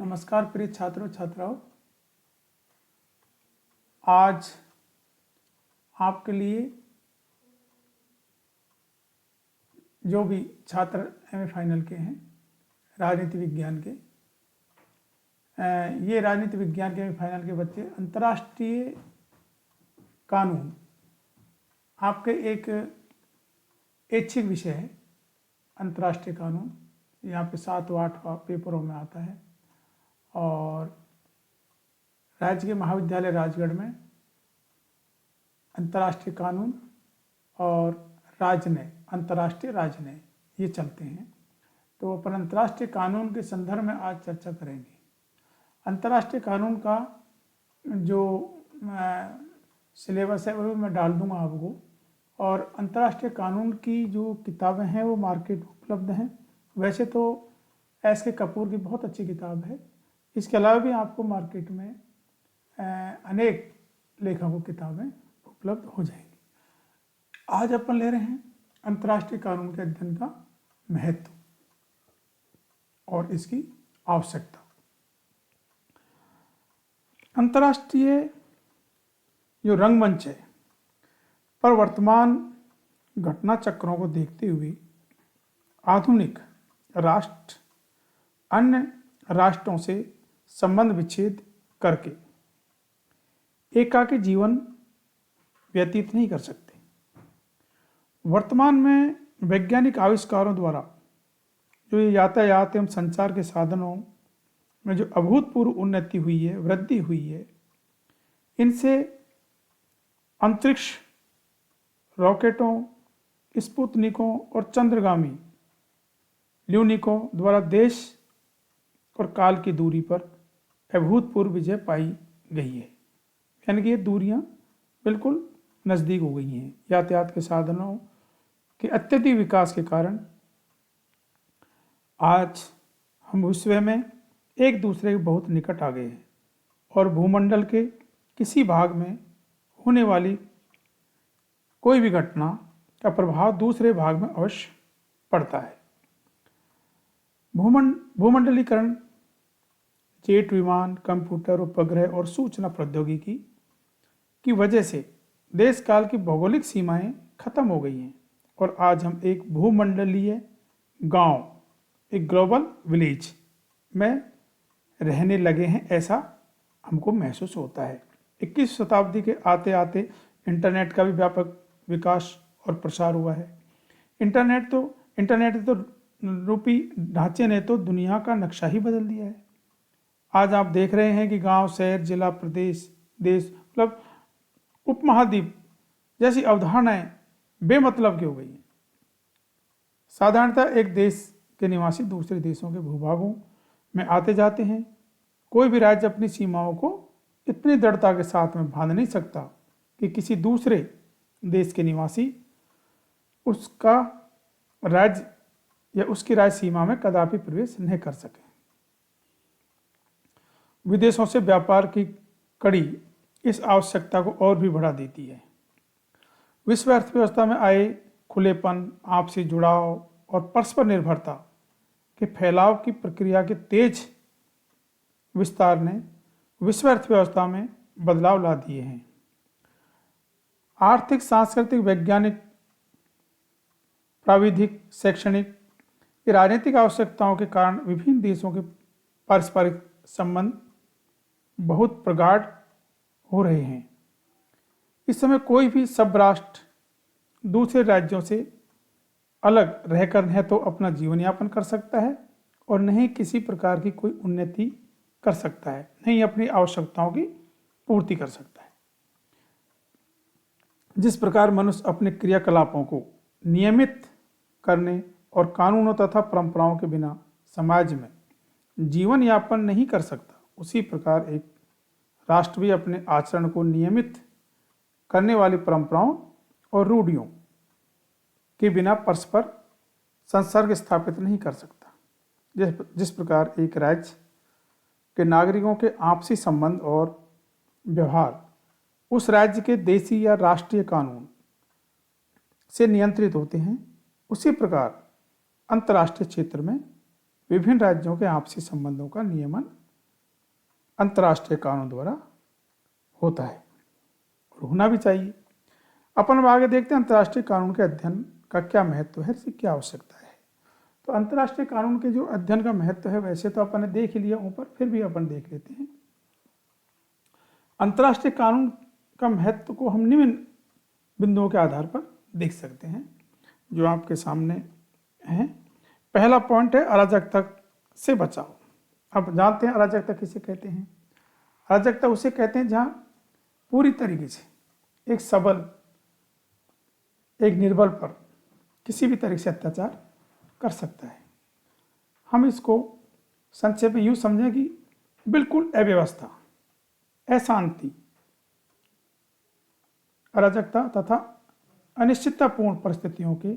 नमस्कार प्रिय छात्रों छात्राओं, आज आपके लिए जो भी छात्र एमए फाइनल के हैं राजनीति विज्ञान के, ये राजनीति विज्ञान के एमए फाइनल के बच्चे अंतर्राष्ट्रीय कानून आपके एक ऐच्छिक विषय है। अंतर्राष्ट्रीय कानून यहाँ पे 7 व 8 पेपरों में आता है और राजकीय महाविद्यालय राजगढ़ में अंतर्राष्ट्रीय कानून और राजनय, अंतर्राष्ट्रीय राजनय ये चलते हैं। तो अपन अंतर्राष्ट्रीय कानून के संदर्भ में आज चर्चा करेंगे। अंतर्राष्ट्रीय कानून का जो सिलेबस है वो मैं डाल दूंगा आपको, और अंतर्राष्ट्रीय कानून की जो किताबें हैं वो मार्केट में उपलब्ध हैं। वैसे तो एस.के. कपूर की बहुत अच्छी किताब है, इसके अलावा भी आपको मार्केट में अनेक लेखकों की किताबें उपलब्ध हो जाएंगी। आज अपन ले रहे हैं अंतर्राष्ट्रीय कानून के अध्ययन का महत्व और इसकी आवश्यकता। अंतर्राष्ट्रीय जो रंगमंच है पर वर्तमान घटना चक्रों को देखते हुए आधुनिक राष्ट्र अन्य राष्ट्रों से संबंध विच्छेद करके एकाकी जीवन व्यतीत नहीं कर सकते। वर्तमान में वैज्ञानिक आविष्कारों द्वारा जो ये यातायात एवं संचार के साधनों में जो अभूतपूर्व उन्नति हुई है, वृद्धि हुई है, इनसे अंतरिक्ष रॉकेटों, स्पुतनिकों और चंद्रगामी ल्यूनिकों द्वारा देश और काल की दूरी पर अभूतपूर्व विजय पाई गई है। यानी कि ये दूरियां बिल्कुल नज़दीक हो गई हैं। यातायात के साधनों के अत्यधिक विकास के कारण आज हम विश्व में एक दूसरे के बहुत निकट आ गए हैं और भूमंडल के किसी भाग में होने वाली कोई भी घटना का प्रभाव दूसरे भाग में अवश्य पड़ता है। भूमंडलीकरण, जेट विमान, कंप्यूटर, उपग्रह और सूचना प्रौद्योगिकी की वजह से देश काल की भौगोलिक सीमाएं खत्म हो गई हैं और आज हम एक भूमंडलीय गांव, एक ग्लोबल विलेज में रहने लगे हैं, ऐसा हमको महसूस होता है। 21वीं शताब्दी के आते आते इंटरनेट का भी व्यापक विकास और प्रसार हुआ है। इंटरनेट तो रूपी ढांचे ने तो दुनिया का नक्शा ही बदल दिया है। आज आप देख रहे हैं कि गांव, शहर, जिला, प्रदेश, देश, मतलब उपमहाद्वीप जैसी अवधारणाएं बेमतलब की हो गई हैं। साधारणतः एक देश के निवासी दूसरे देशों के भूभागों में आते जाते हैं। कोई भी राज्य अपनी सीमाओं को इतनी दृढ़ता के साथ में बांध नहीं सकता कि किसी दूसरे देश के निवासी उसका राज्य या उसकी राज्य सीमा में कदापि प्रवेश नहीं कर सके। विदेशों से व्यापार की कड़ी इस आवश्यकता को और भी बढ़ा देती है। विश्व अर्थव्यवस्था में आए खुलेपन, आपसी जुड़ाव और परस्पर निर्भरता के फैलाव की प्रक्रिया के तेज विस्तार ने विश्व अर्थव्यवस्था में बदलाव ला दिए हैं। आर्थिक, सांस्कृतिक, वैज्ञानिक, प्राविधिक, शैक्षणिक, राजनीतिक आवश्यकताओं के कारण विभिन्न देशों के पारस्परिक संबंध बहुत प्रगाढ़ हो रहे हैं। इस समय कोई भी सब राष्ट्र दूसरे राज्यों से अलग रहकर न तो अपना जीवन यापन कर सकता है और न ही किसी प्रकार की कोई उन्नति कर सकता है, नहीं अपनी आवश्यकताओं की पूर्ति कर सकता है। जिस प्रकार मनुष्य अपने क्रियाकलापों को नियमित करने और कानूनों तथा परंपराओं के बिना समाज में जीवन यापन नहीं कर सकता, उसी प्रकार एक राष्ट्र भी अपने आचरण को नियमित करने वाली परंपराओं और रूढ़ियों के बिना परस्पर संसर्ग स्थापित नहीं कर सकता। जिस प्रकार एक राज्य के नागरिकों के आपसी संबंध और व्यवहार उस राज्य के देशी या राष्ट्रीय कानून से नियंत्रित होते हैं, उसी प्रकार अंतर्राष्ट्रीय क्षेत्र में विभिन्न राज्यों के आपसी संबंधों का नियमन अंतर्राष्ट्रीय कानून द्वारा होता है और होना भी चाहिए। अपन अब आगे देखते हैं अंतर्राष्ट्रीय कानून के अध्ययन का क्या महत्व है, इसकी क्या आवश्यकता है। तो अंतर्राष्ट्रीय कानून के जो अध्ययन का महत्व है वैसे तो अपन ने देख ही लिया ऊपर, फिर भी अपन देख लेते हैं। अंतर्राष्ट्रीय कानून का महत्व को हम निम्न बिंदुओं के आधार पर देख सकते हैं जो आपके सामने हैं। पहला पॉइंट है अराजकता से बचाव। अब जानते हैं अराजकता किसे कहते हैं। अराजकता उसे कहते हैं जहां पूरी तरीके से एक सबल, एक निर्बल पर किसी भी तरह से अत्याचार कर सकता है। हम इसको संक्षेप में यूँ समझें कि बिल्कुल अव्यवस्था, अशांति, अराजकता तथा अनिश्चिततापूर्ण परिस्थितियों के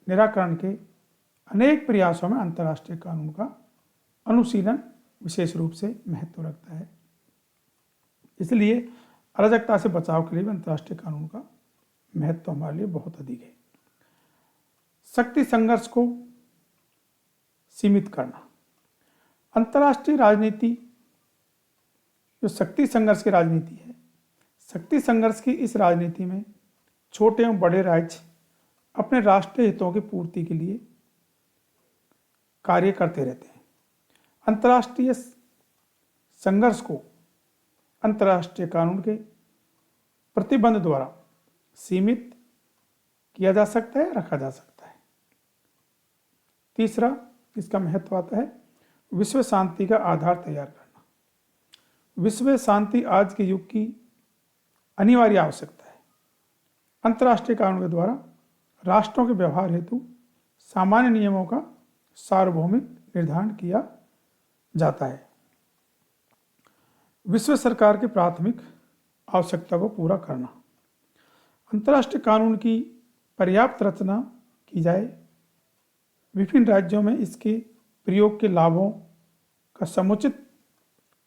निराकरण के अनेक प्रयासों में अंतर्राष्ट्रीय कानून का अनुशीलन विशेष रूप से महत्व रखता है। इसलिए अराजकता से बचाव के लिए भी अंतर्राष्ट्रीय कानून का महत्व हमारे लिए बहुत अधिक है। शक्ति संघर्ष को सीमित करना। अंतर्राष्ट्रीय राजनीति जो शक्ति संघर्ष की राजनीति है, शक्ति संघर्ष की इस राजनीति में छोटे एवं बड़े राज्य अपने राष्ट्रीय हितों की पूर्ति के लिए कार्य करते रहते हैं। अंतर्राष्ट्रीय संघर्ष को अंतर्राष्ट्रीय कानून के प्रतिबंध द्वारा सीमित किया जा सकता है, रखा जा सकता है। तीसरा इसका महत्व आता है विश्व शांति का आधार तैयार करना। विश्व शांति आज के युग की अनिवार्य आवश्यकता है। अंतर्राष्ट्रीय कानून के द्वारा राष्ट्रों के व्यवहार हेतु सामान्य नियमों का सार्वभौमिक निर्धारण किया जाता है। विश्व सरकार की प्राथमिक आवश्यकता को पूरा करना। अंतर्राष्ट्रीय कानून की पर्याप्त रचना की जाए, विभिन्न राज्यों में इसके प्रयोग के लाभों का समुचित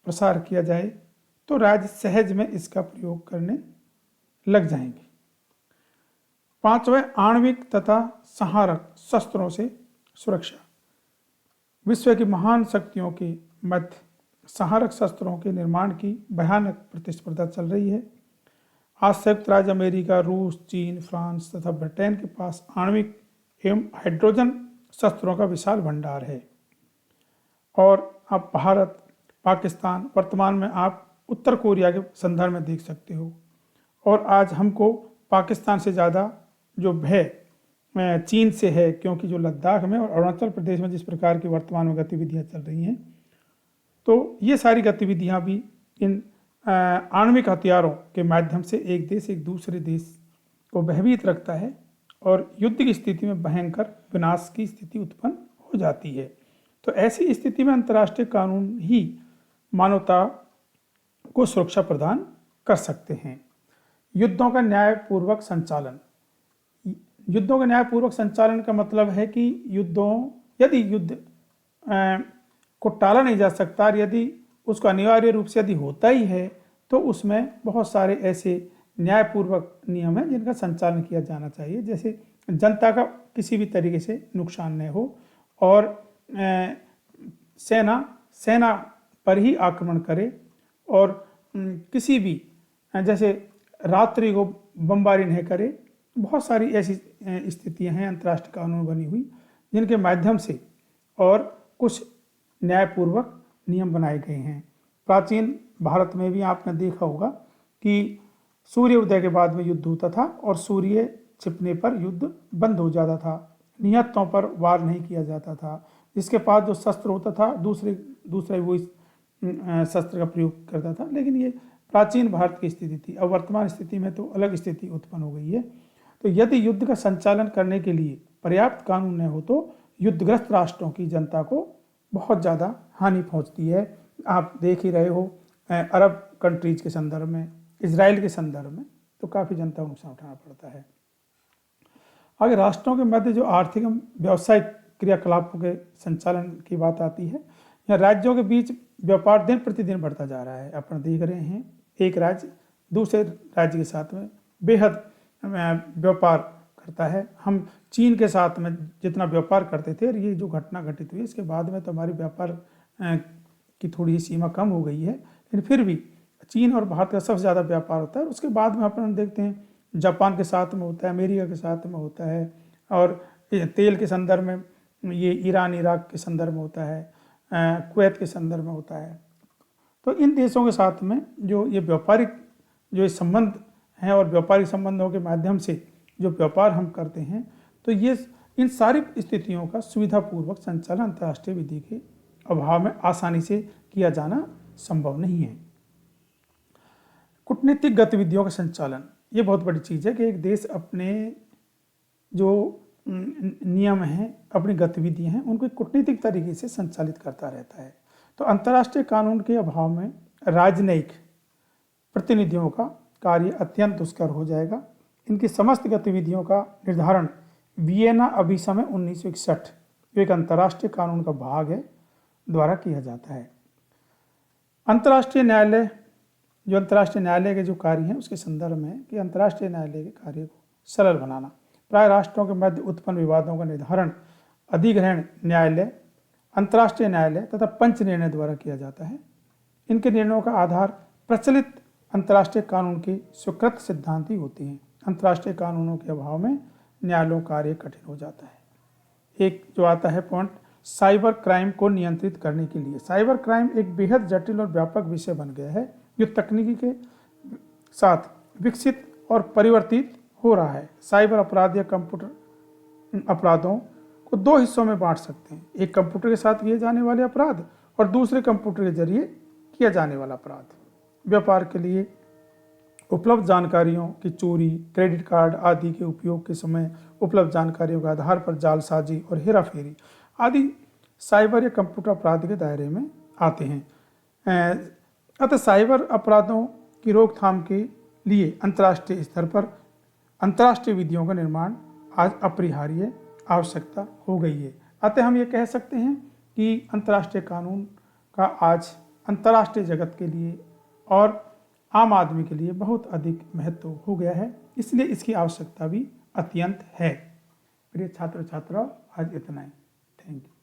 प्रसार किया जाए तो राज्य सहज में इसका प्रयोग करने लग जाएंगे। पांचवें, आणविक तथा संहारक शस्त्रों से सुरक्षा। विश्व की महान शक्तियों के मध्य संहारक शस्त्रों के निर्माण की भयानक प्रतिस्पर्धा चल रही है। आज संयुक्त राज्य अमेरिका, रूस, चीन, फ्रांस तथा ब्रिटेन के पास आणविक एवं हाइड्रोजन शस्त्रों का विशाल भंडार है और अब भारत, पाकिस्तान, वर्तमान में आप उत्तर कोरिया के संदर्भ में देख सकते हो। और आज हमको पाकिस्तान से ज़्यादा जो भय चीन से है, क्योंकि जो लद्दाख में और अरुणाचल प्रदेश में जिस प्रकार की वर्तमान में गतिविधियां चल रही हैं, तो ये सारी गतिविधियां भी इन आणविक हथियारों के माध्यम से एक देश एक दूसरे देश को भयभीत रखता है और युद्ध की स्थिति में भयंकर विनाश की स्थिति उत्पन्न हो जाती है। तो ऐसी स्थिति में अंतर्राष्ट्रीय कानून ही मानवता को सुरक्षा प्रदान कर सकते हैं। युद्धों का न्यायपूर्वक संचालन। युद्धों का न्यायपूर्वक संचालन का मतलब है कि यदि युद्ध को टाला नहीं जा सकता, यदि उसको अनिवार्य रूप से यदि होता ही है तो उसमें बहुत सारे ऐसे न्यायपूर्वक नियम हैं जिनका संचालन किया जाना चाहिए। जैसे जनता का किसी भी तरीके से नुकसान न हो और सेना पर ही आक्रमण करे और किसी भी जैसे रात्रि को बमबारी नहीं करे। बहुत सारी ऐसी स्थितियां हैं अंतर्राष्ट्रीय कानून बनी हुई जिनके माध्यम से और कुछ न्यायपूर्वक नियम बनाए गए हैं। प्राचीन भारत में भी आपने देखा होगा कि सूर्य उदय के बाद में युद्ध होता था और सूर्य छिपने पर युद्ध बंद हो जाता था। निहत्तों पर वार नहीं किया जाता था। जिसके पास जो शस्त्र होता था दूसरा वो इस शस्त्र का प्रयोग करता था। लेकिन ये प्राचीन भारत की स्थिति थी। अब वर्तमान स्थिति में तो अलग स्थिति उत्पन्न हो गई है। तो यदि युद्ध का संचालन करने के लिए पर्याप्त कानून न हो तो युद्धग्रस्त राष्ट्रों की जनता को बहुत ज़्यादा हानि पहुंचती है। आप देख ही रहे हो अरब कंट्रीज के संदर्भ में, इजराइल के संदर्भ में, तो काफ़ी जनता को नुकसान उठाना पड़ता है। आगे राष्ट्रों के मध्य जो आर्थिक एवं व्यावसायिक क्रियाकलापों के संचालन की बात आती है। यहाँ राज्यों के बीच व्यापार दिन प्रतिदिन बढ़ता जा रहा है। अपन देख रहे हैं एक राज्य दूसरे राज्य के साथ में बेहद व्यापार करता है। हम चीन के साथ में जितना व्यापार करते थे और ये जो घटना घटित हुई इसके बाद में तो हमारी व्यापार की थोड़ी सीमा कम हो गई है। लेकिन फिर भी चीन और भारत का सबसे ज़्यादा व्यापार होता है। उसके बाद में अपन देखते हैं जापान के साथ में होता है, अमेरिका के साथ में होता है, और तेल के संदर्भ में ये ईरान इराक के संदर्भ में होता है, कुवैत के संदर्भ में होता है। तो इन देशों के साथ में जो ये व्यापारिक जो संबंध हैं और व्यापारिक संबंधों के माध्यम से जो व्यापार हम करते हैं, तो ये इन सारी स्थितियों का सुविधापूर्वक संचालन अंतर्राष्ट्रीय विधि के अभाव में आसानी से किया जाना संभव नहीं है। कूटनीतिक गतिविधियों का संचालन, ये बहुत बड़ी चीज़ है कि एक देश अपने जो नियम हैं, अपनी गतिविधियां हैं, उनको कूटनीतिक तरीके से संचालित करता रहता है। तो अंतर्राष्ट्रीय कानून के अभाव में राजनयिक प्रतिनिधियों का कार्य अत्यंत दुष्कर हो जाएगा। इनकी समस्त गतिविधियों का निर्धारण वियना अभिसमय 1961 जो एक अंतर्राष्ट्रीय कानून का भाग है द्वारा किया जाता है। अंतर्राष्ट्रीय न्यायालय, जो अंतर्राष्ट्रीय न्यायालय के जो कार्य हैं उसके संदर्भ में कि अंतर्राष्ट्रीय न्यायालय के कार्य को सरल बनाना, प्राय राष्ट्रों के मध्य उत्पन्न विवादों का निर्धारण अधिग्रहण न्यायालय, अंतर्राष्ट्रीय न्यायालय तथा पंच निर्णय द्वारा किया जाता है। इनके निर्णयों का आधार प्रचलित अंतर्राष्ट्रीय कानून की स्वीकृत सिद्धांत ही होते हैं। अंतर्राष्ट्रीय कानूनों के अभाव में न्यायालयों कार्य कठिन हो जाता है। एक जो आता है पॉइंट, साइबर क्राइम को नियंत्रित करने के लिए। साइबर क्राइम एक बेहद जटिल और व्यापक विषय बन गया है जो तकनीकी के साथ विकसित और परिवर्तित हो रहा है। साइबर अपराध या कंप्यूटर अपराधों को दो हिस्सों में बांट सकते हैं, एक कंप्यूटर के साथ किए जाने वाले अपराध और दूसरे कंप्यूटर के जरिए किया जाने वाला अपराध। व्यापार के लिए उपलब्ध जानकारियों की चोरी, क्रेडिट कार्ड आदि के उपयोग के समय उपलब्ध जानकारियों के आधार पर जालसाजी और हेराफेरी आदि साइबर या कंप्यूटर अपराध के दायरे में आते हैं। अतः साइबर अपराधों की रोकथाम के लिए अंतर्राष्ट्रीय स्तर पर अंतर्राष्ट्रीय विधियों का निर्माण आज अपरिहार्य आवश्यकता हो गई है। अतः हम ये कह सकते हैं कि अंतर्राष्ट्रीय कानून का आज अंतर्राष्ट्रीय जगत के लिए और आम आदमी के लिए बहुत अधिक महत्व हो गया है, इसलिए इसकी आवश्यकता भी अत्यंत है। प्रिय छात्र छात्राओं, आज इतना ही। Thank you.